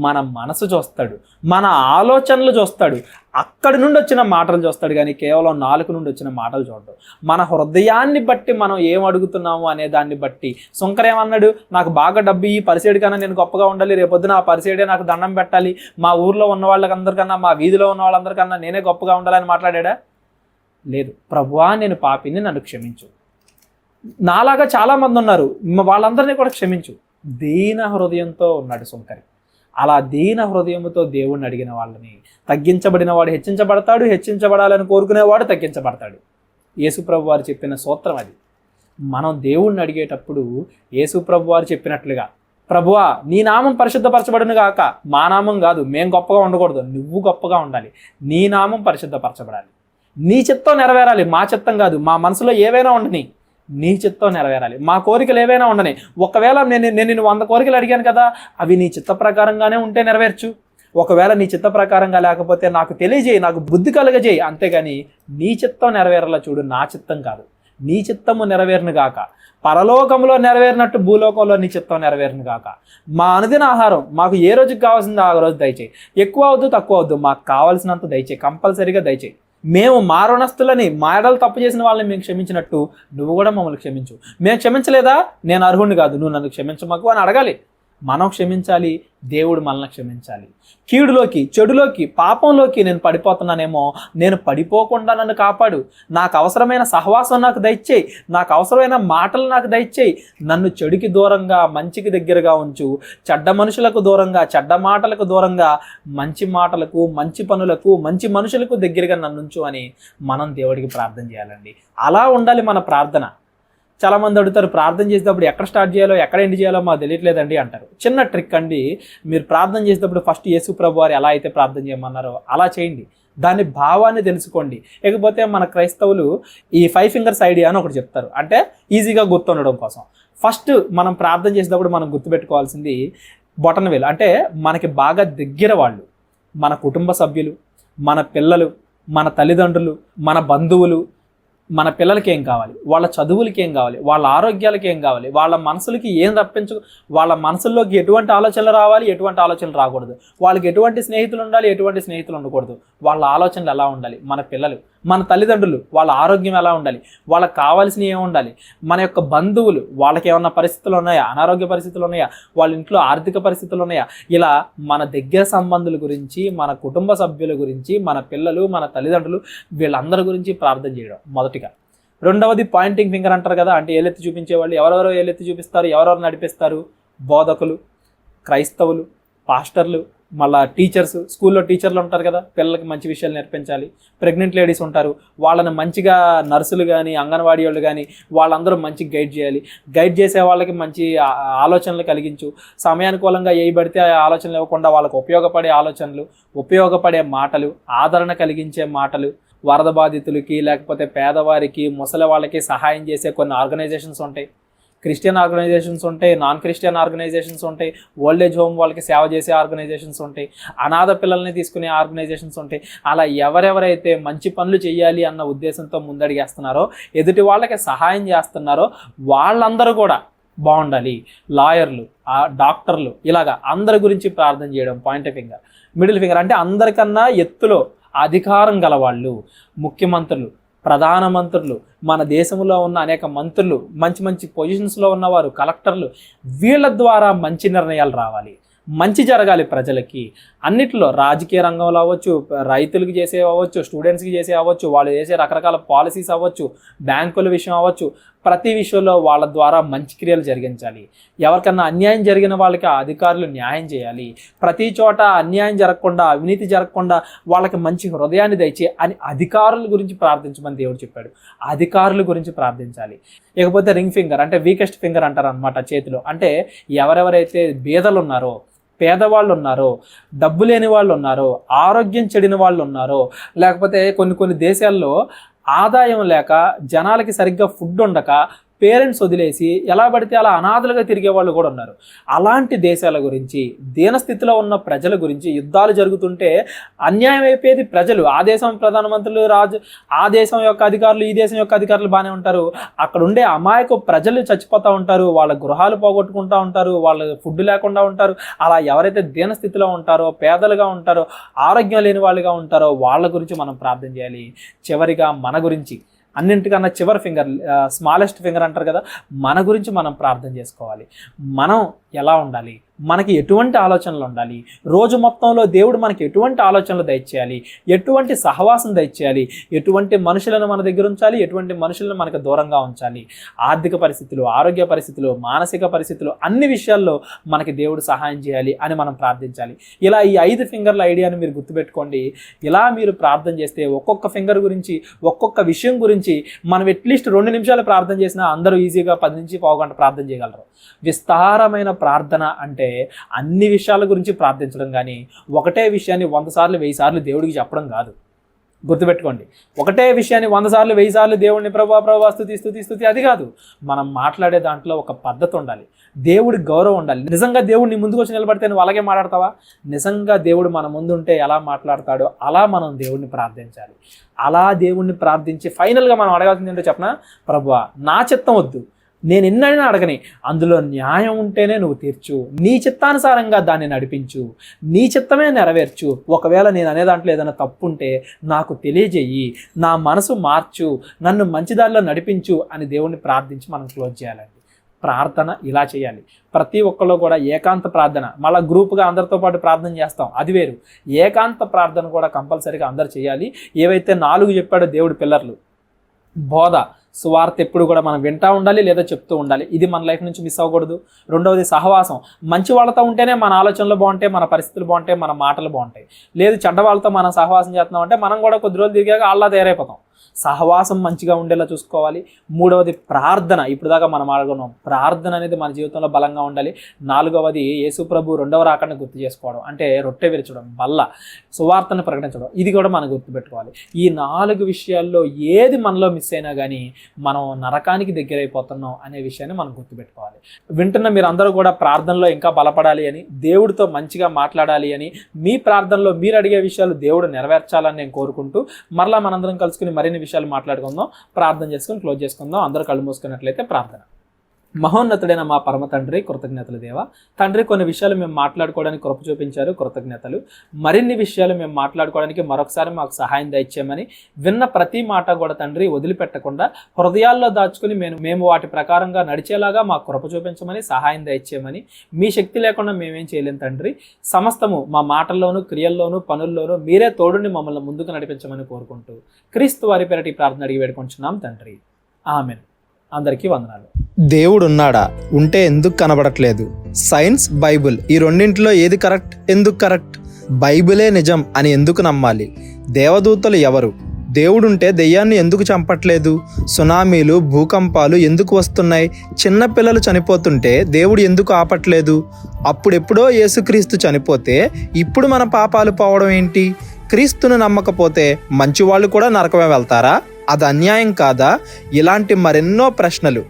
మన మనసు చూస్తాడు, మన ఆలోచనలు చూస్తాడు, అక్కడి నుండి వచ్చిన మాటలు చూస్తాడు, కానీ కేవలం నాలుక నుండి వచ్చిన మాటలు చూడడు. మన హృదయాన్ని బట్టి మనం ఏం అడుగుతున్నాము అనే దాన్ని బట్టి. సుంకర్ ఏమన్నాడు? నాకు బాగా డబ్బు ఈ పరిసేడు కన్నా నేను గొప్పగా ఉండాలి, రేపొద్దున ఆ పరిసేడే నాకు దండం పెట్టాలి, మా ఊర్లో ఉన్న వాళ్ళకందరికన్నా, మా వీధిలో ఉన్న వాళ్ళందరికన్నా నేనే గొప్పగా ఉండాలని మాట్లాడా? లేదు. ప్రభువా, నేను పాపిని, నన్ను క్షమించు. నాలాగా చాలామంది ఉన్నారు, వాళ్ళందరినీ కూడా క్షమించు. దీన హృదయంతో ఉన్నాడు సుంకరి. అలా దీన హృదయంతో దేవుణ్ణి అడిగిన వాళ్ళని, తగ్గించబడిన వాడు హెచ్చించబడతాడు, హెచ్చించబడాలని కోరుకునేవాడు తగ్గించబడతాడు. యేసుప్రభు వారు చెప్పిన సూత్రం అది. మనం దేవుణ్ణి అడిగేటప్పుడు యేసుప్రభు వారు చెప్పినట్లుగా, ప్రభువా, నీ నామం పరిశుద్ధపరచబడును గాక. మా నామం కాదు, మేము గొప్పగా ఉండకూడదు, నువ్వు గొప్పగా ఉండాలి, నీ నామం పరిశుద్ధపరచబడాలి, నీ చిత్తం నెరవేరాలి, మా చిత్తం కాదు. మా మనసులో ఏవైనా ఉండని, నీ చిత్తం నెరవేరాలి, మా కోరికలు ఏవైనా ఉండని. ఒకవేళ నేను 100 కోరికలు అడిగాను కదా, అవి నీ చిత్త ప్రకారంగానే ఉంటే నెరవేర్చు. ఒకవేళ నీ చిత్త ప్రకారంగా లేకపోతే నాకు తెలియజేయి, నాకు బుద్ధి కలుగజేయి. అంతేగాని నీ చిత్తం నెరవేరాల చూడు, నా చిత్తం కాదు. నీ చిత్తము నెరవేరును గాక. పరలోకంలో నెరవేరినట్టు భూలోకంలో నీ చిత్తం నెరవేరును గాక. మా అనుదిన ఆహారం మాకు ఏ రోజుకి కావాల్సిందో ఆ రోజు దయచేయి. ఎక్కువ అవద్దు, తక్కువ అవద్దు, మాకు కావాల్సినంత దయచేయి, కంపల్సరీగా దయచేయి. మేము మా రుణస్తులని, మా ఎడలు తప్పు చేసిన వాళ్ళని మేము క్షమించినట్టు నువ్వు కూడా మమ్మల్ని క్షమించు. మేము క్షమించలేదా? నేను అర్హుడిని కాదు, నువ్వు నన్ను క్షమించమాకు అని అడగాలి. మనం క్షమించాలి, దేవుడు మనల్ని క్షమించాలి. కీడులోకి, చెడులోకి, పాపంలోకి నేను పడిపోతున్నానేమో, నేను పడిపోకుండా నన్ను కాపాడు. నాకు అవసరమైన సహవాసం నాకు దయచేయి, నాకు అవసరమైన మాటలు నాకు దయచేయి. నన్ను చెడుకి దూరంగా, మంచికి దగ్గరగా ఉంచు. చెడ్డ మనుషులకు దూరంగా, చెడ్డ మాటలకు దూరంగా, మంచి మాటలకు, మంచి పనులకు, మంచి మనుషులకు దగ్గరగా నన్ను ఉంచు అని మనం దేవుడికి ప్రార్థన చేయాలండి. అలా ఉండాలి మన ప్రార్థన. చాలామంది అడుగుతారు, ప్రార్థన చేసేటప్పుడు ఎక్కడ స్టార్ట్ చేయాలో, ఎక్కడ ఎండ్ చేయాలో మాకు తెలియట్లేదండి అంటారు. చిన్న ట్రిక్ అండి, మీరు ప్రార్థన చేసేటప్పుడు ఫస్ట్ యేసు ప్రభు వారు ఎలా అయితే ప్రార్థన చేయమన్నారో అలా చేయండి. దాని భావాన్ని తెలుసుకోండి. లేకపోతే మన క్రైస్తవులు ఈ 5 ఫింగర్స్ ఐడియా అని ఒకటి చెప్తారు, అంటే ఈజీగా గుర్తుండడం కోసం. ఫస్ట్ మనం ప్రార్థన చేసేటప్పుడు మనం గుర్తుపెట్టుకోవాల్సింది బొటన వేలు. అంటే మనకి బాగా దగ్గర వాళ్ళు, మన కుటుంబ సభ్యులు, మన పిల్లలు, మన తల్లిదండ్రులు, మన బంధువులు. మన పిల్లలకి ఏం కావాలి, వాళ్ళ చదువులకి ఏం కావాలి, వాళ్ళ ఆరోగ్యాలకి ఏం కావాలి, వాళ్ళ మనసులకి ఏం రప్పించు, వాళ్ళ మనసుల్లోకి ఎటువంటి ఆలోచనలు రావాలి, ఎటువంటి ఆలోచనలు రాకూడదు, వాళ్ళకి ఎటువంటి స్నేహితులు ఉండాలి, ఎటువంటి స్నేహితులు ఉండకూడదు, వాళ్ళ ఆలోచనలు ఎలా ఉండాలి, మన పిల్లలు, మన తల్లిదండ్రులు, వాళ్ళ ఆరోగ్యం ఎలా ఉండాలి, వాళ్ళకి కావాల్సినవి ఏమి ఉండాలి, మన యొక్క బంధువులు, వాళ్ళకి ఏమన్నా పరిస్థితులు ఉన్నాయా, అనారోగ్య పరిస్థితులు ఉన్నాయా, వాళ్ళ ఇంట్లో ఆర్థిక పరిస్థితులు ఉన్నాయా, ఇలా మన దగ్గర సంబంధుల గురించి, మన కుటుంబ సభ్యుల గురించి, మన పిల్లలు, మన తల్లిదండ్రులు, వీళ్ళందరి గురించి ప్రార్థన చేయడం మొదటిగా. రెండవది పాయింటింగ్ ఫింగర్ అంటారు కదా, అంటే ఏలెత్తి చూపించేవాళ్ళు. ఎవరెవరో ఏలెత్తి చూపిస్తారు, ఎవరెవరు నడిపిస్తారు? బోధకులు, క్రైస్తవులు, పాస్టర్లు, మళ్ళీ టీచర్స్, స్కూల్లో టీచర్లు ఉంటారు కదా, పిల్లలకి మంచి విషయాలు నేర్పించాలి. ప్రెగ్నెంట్ లేడీస్ ఉంటారు, వాళ్ళని మంచిగా నర్సులు కానీ అంగన్వాడీ వాళ్ళు కానీ వాళ్ళందరూ మంచిగా గైడ్ చేయాలి. గైడ్ చేసే వాళ్ళకి మంచి ఆలోచనలు కలిగించు. సమయానుకూలంగా ఏ పడితే ఆ ఆలోచనలు ఇవ్వకుండా వాళ్ళకు ఉపయోగపడే ఆలోచనలు, ఉపయోగపడే మాటలు, ఆదరణ కలిగించే మాటలు, వరద బాధితులకి లేకపోతే పేదవారికి, ముసలి వాళ్ళకి సహాయం చేసే కొన్ని ఆర్గనైజేషన్స్ ఉంటాయి. క్రిస్టియన్ ఆర్గనైజేషన్స్ ఉంటాయి, నాన్ క్రిస్టియన్ ఆర్గనైజేషన్స్ ఉంటాయి, ఓల్డ్ ఏజ్ హోమ్ వాళ్ళకి సేవ చేసే ఆర్గనైజేషన్స్ ఉంటాయి, అనాథ పిల్లల్ని తీసుకునే ఆర్గనైజేషన్స్ ఉంటాయి. అలా ఎవరెవరైతే మంచి పనులు చేయాలి అన్న ఉద్దేశంతో ముందడిగేస్తున్నారో, ఎదుటి వాళ్ళకి సహాయం చేస్తున్నారో వాళ్ళందరూ కూడా బాగుండాలి. లాయర్లు, డాక్టర్లు, ఇలాగా అందరి గురించి ప్రార్థన చేయడం. పాయింట్ ఫింగర్, మిడిల్ ఫింగర్ అంటే అందరికన్నా ఎత్తులో అధికారం గలవాళ్ళు, ముఖ్యమంత్రులు, ప్రధానమంత్రులు, మన దేశంలో ఉన్న అనేక మంత్రులు, మంచి మంచి పొజిషన్స్లో ఉన్నవారు, కలెక్టర్లు, వీళ్ళ ద్వారా మంచి నిర్ణయాలు రావాలి, మంచి జరగాలి ప్రజలకి. అన్నిట్లో రాజకీయ రంగంలో అవ్వచ్చు, రైతులకి చేసే అవ్వచ్చు, స్టూడెంట్స్కి చేసే అవ్వచ్చు, వాళ్ళు చేసే రకరకాల పాలసీస్ అవ్వచ్చు, బ్యాంకుల విషయం అవ్వచ్చు, ప్రతి విషయంలో వాళ్ళ ద్వారా మంచి క్రియలు జరిగించాలి. ఎవరికన్నా అన్యాయం జరిగిన వాళ్ళకి ఆ అధికారులు న్యాయం చేయాలి. ప్రతి చోట అన్యాయం జరగకుండా, అవినీతి జరగకుండా వాళ్ళకి మంచి హృదయాన్ని దయచే అని అధికారుల గురించి ప్రార్థించమని దేవుడు చెప్పాడు. అధికారుల గురించి ప్రార్థించాలి. ఇకపోతే రింగ్ ఫింగర్ అంటే వీకెస్ట్ ఫింగర్ అంటారు అనమాట చేతిలో. అంటే ఎవరెవరైతే బీదలు ఉన్నారో, పేదవాళ్ళు ఉన్నారో, డబ్బు లేని వాళ్ళు ఉన్నారో, ఆరోగ్యం చెడిన వాళ్ళు ఉన్నారో, లేకపోతే కొన్ని దేశాల్లో ఆదాయం లేక, జనాలకి సరిగ్గా ఫుడ్ ఉండక, పేరెంట్స్ వదిలేసి ఎలా పడితే అలా అనాథలుగా తిరిగే వాళ్ళు కూడా ఉన్నారు. అలాంటి దేశాల గురించి, దీనస్థితిలో ఉన్న ప్రజల గురించి, యుద్ధాలు జరుగుతుంటే అన్యాయం అయిపోయేది ప్రజలు. ఆ దేశం ప్రధానమంత్రులు, ఆ దేశం యొక్క అధికారులు, ఈ దేశం యొక్క అధికారులు బాగానే ఉంటారు. అక్కడ ఉండే అమాయక ప్రజలు చచ్చిపోతూ ఉంటారు, వాళ్ళ గృహాలు పోగొట్టుకుంటూ ఉంటారు, వాళ్ళ ఫుడ్ లేకుండా ఉంటారు. అలా ఎవరైతే దీనస్థితిలో ఉంటారో, పేదలుగా ఉంటారో, ఆరోగ్యం లేని వాళ్ళుగా ఉంటారో వాళ్ళ గురించి మనం ప్రార్థన చేయాలి. చివరిగా మన గురించి, అన్నింటికన్నా చివరి ఫింగర్, స్మాలెస్ట్ ఫింగర్ అంటారు కదా, మన గురించి మనం ప్రార్థన చేసుకోవాలి. మనం ఎలా ఉండాలి, మనకి ఎటువంటి ఆలోచనలు ఉండాలి, రోజు మొత్తంలో దేవుడు మనకి ఎటువంటి ఆలోచనలు దయచేయాలి, ఎటువంటి సహవాసం దయచేయాలి, ఎటువంటి మనుషులను మన దగ్గర ఉంచాలి, ఎటువంటి మనుషులను మనకు దూరంగా ఉంచాలి, ఆర్థిక పరిస్థితులు, ఆరోగ్య పరిస్థితులు, మానసిక పరిస్థితులు, అన్ని విషయాల్లో మనకి దేవుడు సహాయం చేయాలి అని మనం ప్రార్థించాలి. ఇలా ఈ 5 ఫింగర్ల ఐడియాను మీరు గుర్తుపెట్టుకోండి. ఇలా మీరు ప్రార్థన చేస్తే ఒక్కొక్క ఫింగర్ గురించి, ఒక్కొక్క విషయం గురించి మనం అట్లీస్ట్ 2 నిమిషాలు ప్రార్థన చేసినా అందరూ ఈజీగా 10 నుంచి పావు గంట ప్రార్థన చేయగలరు. విస్తారమైన ప్రార్థన అంటే అన్ని విషయాల గురించి ప్రార్థించడం కానీ, ఒకటే విషయాన్ని 100 సార్లు 1000 సార్లు దేవుడికి చెప్పడం కాదు. గుర్తుపెట్టుకోండి, ఒకటే విషయాన్ని 100 సార్లు 1000 సార్లు దేవుడిని ప్రభా స్తుతి అది కాదు. మనం మాట్లాడే దాంట్లో ఒక పద్ధతి ఉండాలి, దేవుడికి గౌరవం ఉండాలి. నిజంగా దేవుడు నీ ముందుకు వచ్చి నిలబడితే నువ్వు అలాగే మాట్లాడతావా? నిజంగా దేవుడు మన ముందుంటే ఎలా మాట్లాడతాడో అలా మనం దేవుడిని ప్రార్థించాలి. అలా దేవుడిని ప్రార్థించి ఫైనల్గా మనం అడగాల్సింది ఏంటో చెప్పనా? ప్రభువా, నా చిత్తం వద్దు, నేను ఎన్నైనా అడగని, అందులో న్యాయం ఉంటేనే నువ్వు తీర్చు, నీ చిత్తానుసారంగా దాన్ని నడిపించు, నీ చిత్తమే నెరవేర్చు. ఒకవేళ నేను అనే దాంట్లో ఏదైనా తప్పు ఉంటే నాకు తెలియజేయి, నా మనసు మార్చు, నన్ను మంచిదారిలో నడిపించు అని దేవుణ్ణి ప్రార్థించి మనం క్లోజ్ చేయాలండి. ప్రార్థన ఇలా చేయాలి. ప్రతి ఒక్కళ్ళు కూడా ఏకాంత ప్రార్థన, మళ్ళీ గ్రూప్గా అందరితో పాటు ప్రార్థన చేస్తాం, అది వేరు. ఏకాంత ప్రార్థన కూడా కంపల్సరీగా అందరు చేయాలి. ఏవైతే 4 చెప్పాడో దేవుడి పిల్లర్లు, బోధ, సువార్త ఎప్పుడు కూడా మనం వింటూ ఉండాలి లేదా చెప్తూ ఉండాలి. ఇది మన లైఫ్ నుంచి మిస్ అవ్వకూడదు. రెండవది సహవాసం. మంచి వాళ్ళతో ఉంటేనే మన ఆలోచనలు బాగుంటాయి, మన పరిస్థితులు బాగుంటాయి, మన మాటలు బాగుంటాయి. లేదు చెడ్డ వాళ్ళతో మనం సహవాసం చేస్తున్నాం అంటే మనం కూడా కొద్ది రోజులు తిరిగాక అలా తయారైపోతాం. సహవాసం మంచిగా ఉండేలా చూసుకోవాలి. మూడవది ప్రార్థన. ఇప్పుడు దాకా మనం ఆడుకున్నాం, ప్రార్థన అనేది మన జీవితంలో బలంగా ఉండాలి. 4వది యేసు ప్రభు 2వ రాకడని గుర్తు చేసుకోవడం, అంటే రొట్టె విరచడం, బల్ల, సువార్తను ప్రకటించడం, ఇది కూడా మనం గుర్తుపెట్టుకోవాలి. ఈ 4 విషయాల్లో ఏది మనలో మిస్ అయినా కానీ మనం నరకానికి దగ్గర అయిపోతున్నాం అనే విషయాన్ని మనం గుర్తుపెట్టుకోవాలి. వింటున్న మీరందరూ కూడా ప్రార్థనలో ఇంకా బలపడాలి అని, దేవుడితో మంచిగా మాట్లాడాలి అని, మీ ప్రార్థనలో మీరు అడిగే విషయాలు దేవుడు నెరవేర్చాలని నేను కోరుకుంటూ మరలా మనందరం కలుసుకుని మరిన్ని విషయాలు మాట్లాడుకుందాం, ప్రార్థన చేసుకుని క్లోజ్ చేసుకుందాం. అందరూ కళ్ళు మూసుకున్నట్లయితే ప్రార్థన. మహోన్నతుడైన మా పరమ తండ్రి, కృతజ్ఞతలు దేవా. తండ్రి, కొన్ని విషయాలు మేము మాట్లాడుకోవడానికి కృప చూపించారు, కృతజ్ఞతలు. మరిన్ని విషయాలు మేము మాట్లాడుకోవడానికి మరొకసారి మాకు సహాయం దయచేయమని, విన్న ప్రతి మాట కూడా తండ్రి వదిలిపెట్టకుండా హృదయాల్లో దాచుకుని మేము వాటి ప్రకారంగా నడిచేలాగా మాకు కృప చూపించమని, సహాయం దయచేయమని. మీ శక్తి లేకుండా మేమేం చేయలేం తండ్రి. సమస్తము మా మాటల్లోనూ, క్రియల్లోనూ, పనుల్లోనూ మీరే తోడుని మమ్మల్ని ముందుకు నడిపించమని కోరుకుంటూ క్రీస్తు వారి పేరటి ప్రార్థన అడిగి వేడుకుంటున్నాం తండ్రి. ఆమెన్. అందరికీ వందనాలు. దేవుడు ఉన్నాడా? ఉంటే ఎందుకు కనబడట్లేదు? సైన్స్, బైబిల్ ఈ రెండింటిలో ఏది కరెక్ట్? ఎందుకు కరెక్ట్? బైబిలే నిజం అని ఎందుకు నమ్మాలి? దేవదూతలు ఎవరు? దేవుడుంటే దెయ్యాన్ని ఎందుకు చంపట్లేదు? సునామీలు, భూకంపాలు ఎందుకు వస్తున్నాయి? చిన్నపిల్లలు చనిపోతుంటే దేవుడు ఎందుకు ఆపట్లేదు? అప్పుడెప్పుడో యేసుక్రీస్తు చనిపోతే ఇప్పుడు మన పాపాలు పోవడం ఏంటి? క్రీస్తును నమ్మకపోతే మంచివాళ్ళు కూడా నరకమే వెళ్తారా? అది అన్యాయం కాదా? ఇలాంటి మరెన్నో ప్రశ్నలు,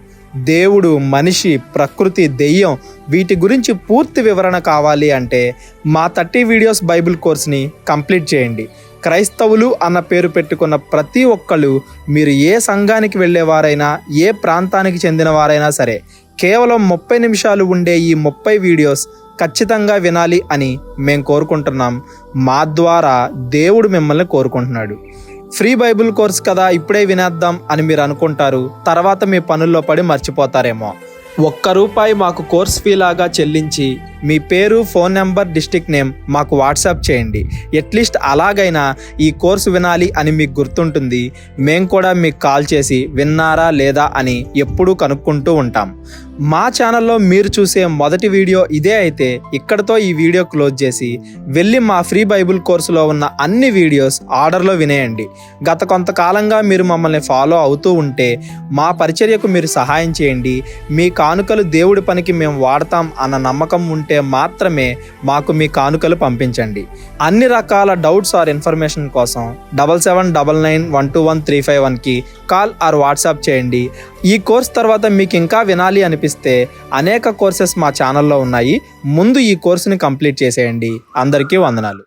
దేవుడు, మనిషి, ప్రకృతి, దెయ్యం వీటి గురించి పూర్తి వివరణ కావాలి అంటే మా 30 వీడియోస్ బైబిల్ కోర్స్ని కంప్లీట్ చేయండి. క్రైస్తవులు అన్న పేరు పెట్టుకున్న ప్రతి ఒక్కళ్ళు, మీరు ఏ సంఘానికి వెళ్ళేవారైనా, ఏ ప్రాంతానికి చెందిన వారైనా సరే, కేవలం 30 నిమిషాలు ఉండే ఈ 30 వీడియోస్ ఖచ్చితంగా వినాలి అని మేము కోరుకుంటున్నాం. మా ద్వారా దేవుడు మిమ్మల్ని కోరుకుంటున్నాడు. ఫ్రీ బైబిల్ కోర్స్ కదా, ఇప్పుడే వినేద్దాం అని మీరు అనుకుంటారు. తర్వాత మీ పనుల్లో పడి మర్చిపోతారేమో. ₹1 మాకు కోర్స్ ఫీ లాగా చెల్లించి మీ పేరు, ఫోన్ నెంబర్, డిస్ట్రిక్ట్ నేమ్ మాకు వాట్సాప్ చేయండి. అట్లీస్ట్ అలాగైనా ఈ కోర్సు వినాలి అని మీకు గుర్తుంటుంది. మేము కూడా మీకు కాల్ చేసి విన్నారా లేదా అని ఎప్పుడూ కనుక్కుంటూ ఉంటాం. మా ఛానల్లో మీరు చూసే మొదటి వీడియో ఇదే అయితే ఇక్కడతో ఈ వీడియో క్లోజ్ చేసి వెళ్ళి మా ఫ్రీ బైబిల్ కోర్సులో ఉన్న అన్ని వీడియోస్ ఆర్డర్లో వినేయండి. గత కొంతకాలంగా మీరు మమ్మల్ని ఫాలో అవుతూ ఉంటే మా పరిచర్యకు మీరు సహాయం చేయండి. మీ కానుకలు దేవుడి పనికి మేము వాడతాం అన్న నమ్మకం ఉంటే మాత్రమే మాకు మీ కానుకలు పంపించండి. అన్ని రకాల డౌట్స్ ఆర్ ఇన్ఫర్మేషన్ కోసం 7799121351కి కాల్ ఆర్ వాట్సాప్ చేయండి. ఈ కోర్స్ తర్వాత మీకు ఇంకా వినాలి అనిపిస్తే అనేక కోర్సెస్ మా ఛానల్లో ఉన్నాయి. ముందు ఈ కోర్సుని కంప్లీట్ చేసేయండి. అందరికీ వందనాలు.